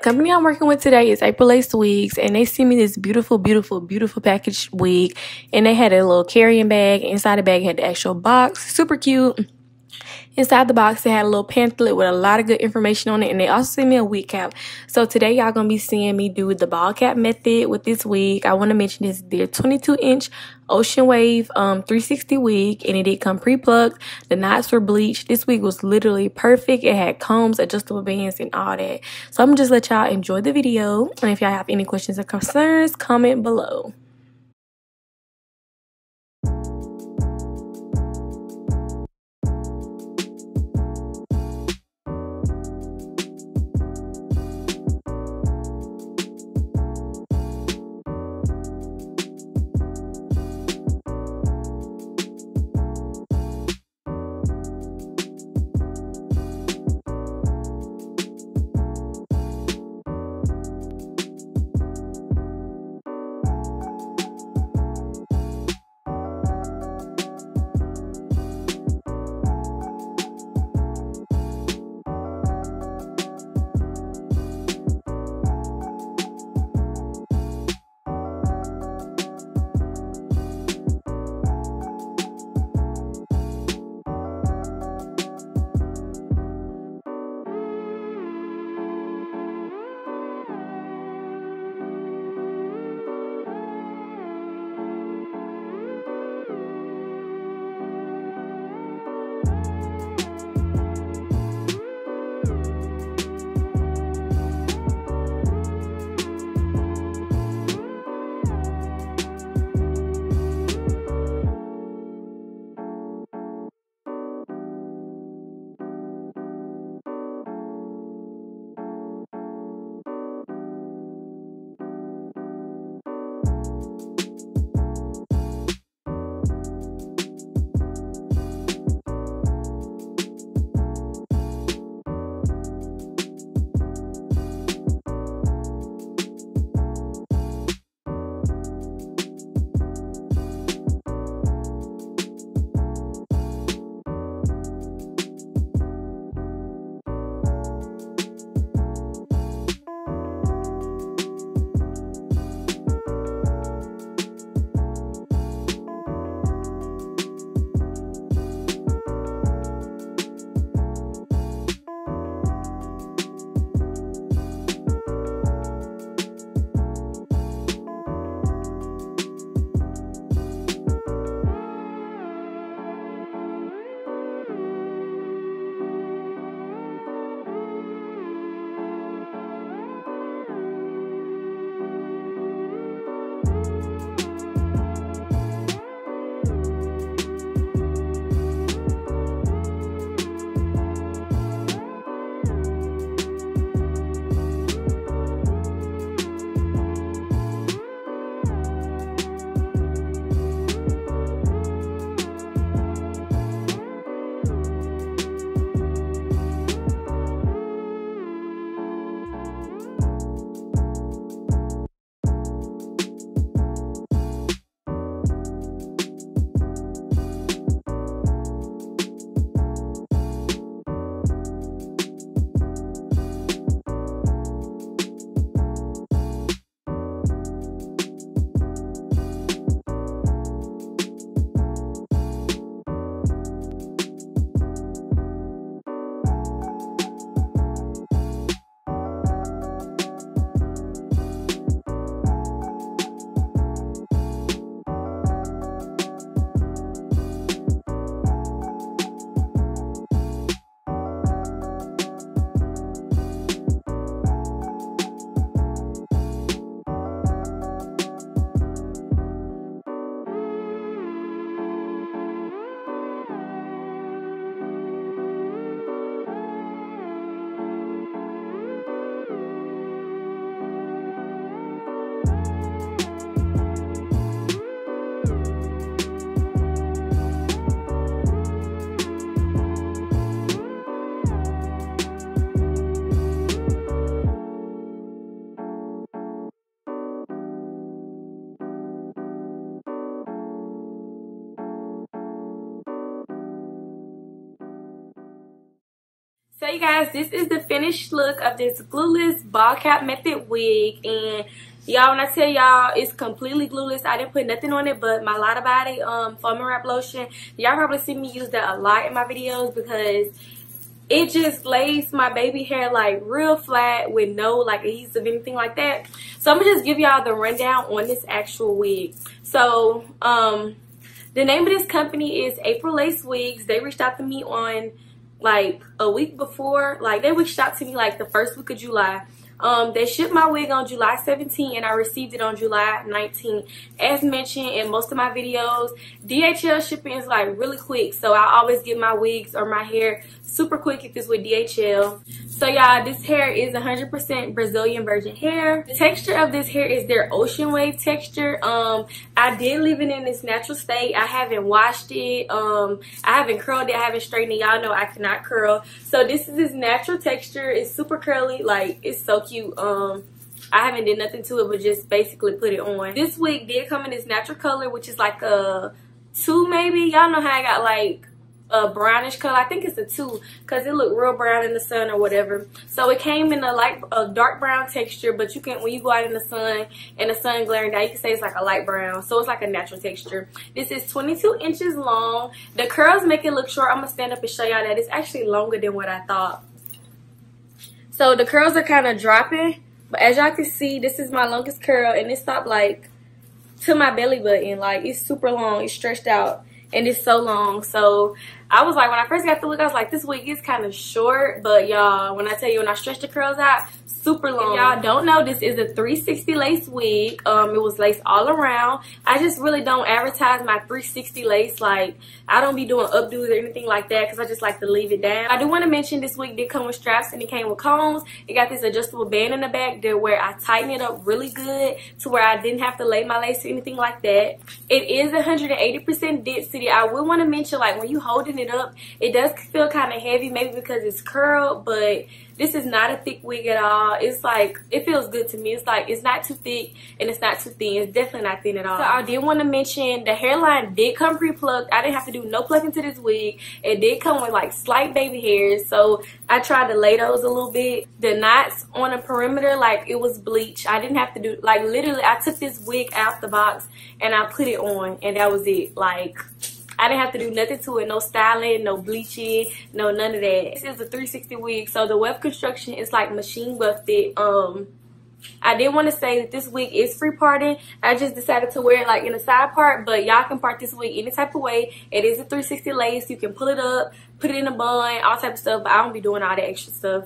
Company I'm working with today is April Lace Wigs, and they sent me this beautiful, beautiful, beautiful packaged wig, and they had a little carrying bag. Inside the bag had the actual box, super cute. Inside the box, they had a little pamphlet with a lot of good information on it, and they also sent me a wig cap. So today, y'all gonna be seeing me do the ball cap method with this wig. I want to mention this, their 22-inch Ocean Wave 360 wig, and it did come pre-plucked. The knots were bleached. This wig was literally perfect. It had combs, adjustable bands, and all that. So I'm gonna just let y'all enjoy the video, and if y'all have any questions or concerns, comment below. Hey guys, this is the finished look of this glueless ball cap method wig, and y'all, when I tell y'all it's completely glueless, I didn't put nothing on it but my Lotta Body foaming wrap lotion. Y'all probably see me use that a lot in my videos because it just lays my baby hair like real flat with no like adhesive, anything like that. So I'm gonna just give y'all the rundown on this actual wig. So the name of this company is April Lace Wigs. They reached out to me on like a week before, like they reached out to me like the first week of July. They shipped my wig on July 17th and I received it on July 19th. As mentioned in most of my videos, DHL shipping is like really quick, so I always get my wigs or my hair super quick if it's with DHL. So y'all, this hair is 100% Brazilian virgin hair. The texture of this hair is their ocean wave texture. I did leave it in its natural state. I haven't washed it. I haven't curled it. I haven't straightened it. Y'all know I cannot curl. So this is its natural texture. It's super curly. Like, it's so cute. I haven't did nothing to it but just basically put it on. This wig did come in its natural color, which is like a 2 maybe. Y'all know how I got like a brownish color. I think it's a 2 because it looked real brown in the sun or whatever. So it came in a dark brown texture, but you can, when you go out in the sun and the sun glaring down, you can say it's like a light brown. So it's like a natural texture. This is 22 inches long. The curls make it look short. I'm gonna stand up and show y'all that it's actually longer than what I thought. So the curls are kind of dropping, but as y'all can see, this is my longest curl and it stopped like to my belly button. Like, it's super long. It's stretched out and it's so long. So I was like, when I first got the wig, I was like, this wig is kind of short, but y'all, when I tell you, when I stretch the curls out, super long. Y'all don't know, this is a 360 lace wig. It was lace all around. I just really don't advertise my 360 lace. Like, I don't be doing updos or anything like that because I just like to leave it down. I do want to mention this wig did come with straps and it came with combs. It got this adjustable band in the back there where I tighten it up really good to where I didn't have to lay my lace or anything like that. It is 180% density. I would want to mention, like, when you holding it up, it does feel kind of heavy, maybe because it's curled, but this is not a thick wig at all. It's like, it feels good to me. It's like, it's not too thick and it's not too thin. It's definitely not thin at all. So I did want to mention the hairline did come pre-plucked. I didn't have to do no plucking to this wig. It did come with like slight baby hairs, so I tried to lay those a little bit. The knots on the perimeter, like, it was bleached. I didn't have to do, like, literally I took this wig out the box and I put it on and that was it. Like, I didn't have to do nothing to it. No styling, no bleaching, no none of that. This is a 360 wig, so the weft construction is like machine wefted. I did want to say that this wig is free parting. I just decided to wear it like in the side part, but y'all can part this wig any type of way. It is a 360 lace. You can pull it up, put it in a bun, all type of stuff, but I don't be doing all the extra stuff.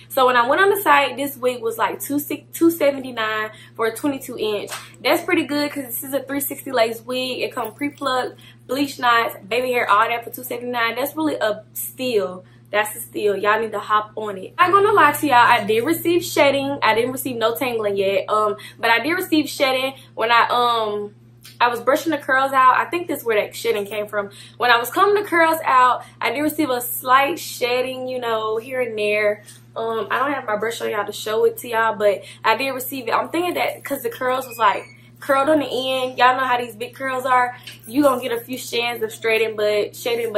So when I went on the site, this wig was like $279 for a 22 inch. That's pretty good because this is a 360 lace wig. It comes pre-plucked, bleached knots, baby hair, all that for $279. That's really a steal. That's a steal. Y'all need to hop on it. I'm not gonna lie to y'all, I did receive shedding. I didn't receive no tangling yet. But I did receive shedding when I was brushing the curls out. I think this is where that shedding came from. When I was combing the curls out, I did receive a slight shedding, you know, here and there. I don't have my brush on y'all to show it to y'all, but I did receive it. I'm thinking that because the curls was like curled on the end. Y'all know how these big curls are. You gonna get a few strands of shedding, but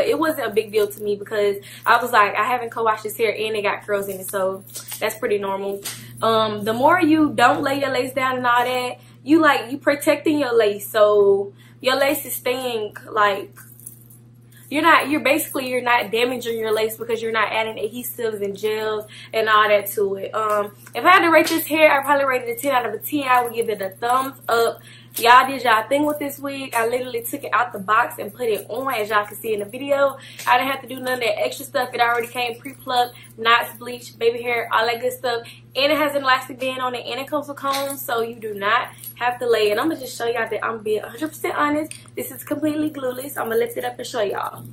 it wasn't a big deal to me because I was like, I haven't co-washed this hair and it got curls in it, so that's pretty normal. The more you don't lay your lace down and all that, you protecting your lace, so your lace is staying like, you're not damaging your lace because you're not adding adhesives and gels and all that to it. If I had to rate this hair, I'd probably rate it a 10 out of a 10. I would give it a thumbs up. Y'all did y'all thing with this wig. I literally took it out the box and put it on, as y'all can see in the video. I didn't have to do none of that extra stuff. It already came pre-plucked, knots, bleach, baby hair, all that good stuff. And it has an elastic band on it and it comes with combs, so you do not have to lay it. I'm gonna just show y'all that I'm being 100% honest. This is completely glueless. I'm gonna lift it up and show y'all.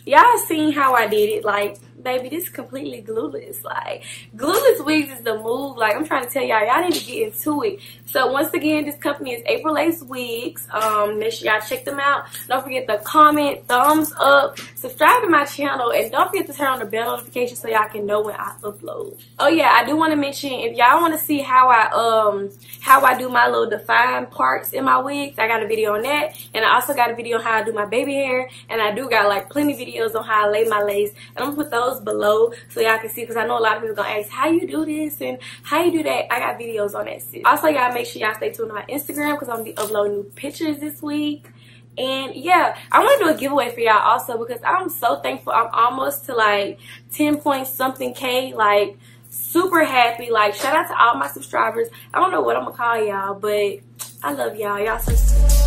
Y'all seen how I did it. Like, baby, this is completely glueless. Like, glueless wigs is the move. Like, I'm trying to tell y'all need to get into it. So once again, this company is April Lace Wigs. Make sure y'all check them out. Don't forget to comment, thumbs up, subscribe to my channel, and don't forget to turn on the bell notification so y'all can know when I upload. Oh yeah, I do want to mention, if y'all want to see how I do my little defined parts in my wigs, I got a video on that, and I also got a video on how I do my baby hair, and I do got like plenty of videos on how I lay my lace, and I'm gonna put those below so y'all can see, because I know a lot of people gonna ask how you do this and how you do that. I got videos on that too. Also, y'all make sure y'all stay tuned to my Instagram because I'm gonna be uploading new pictures this week. And yeah, I want to do a giveaway for y'all also, because I'm so thankful. I'm almost to like 10 point something K, like super happy. Like, shout out to all my subscribers. I don't know what I'm gonna call y'all, but I love y'all. Y'all so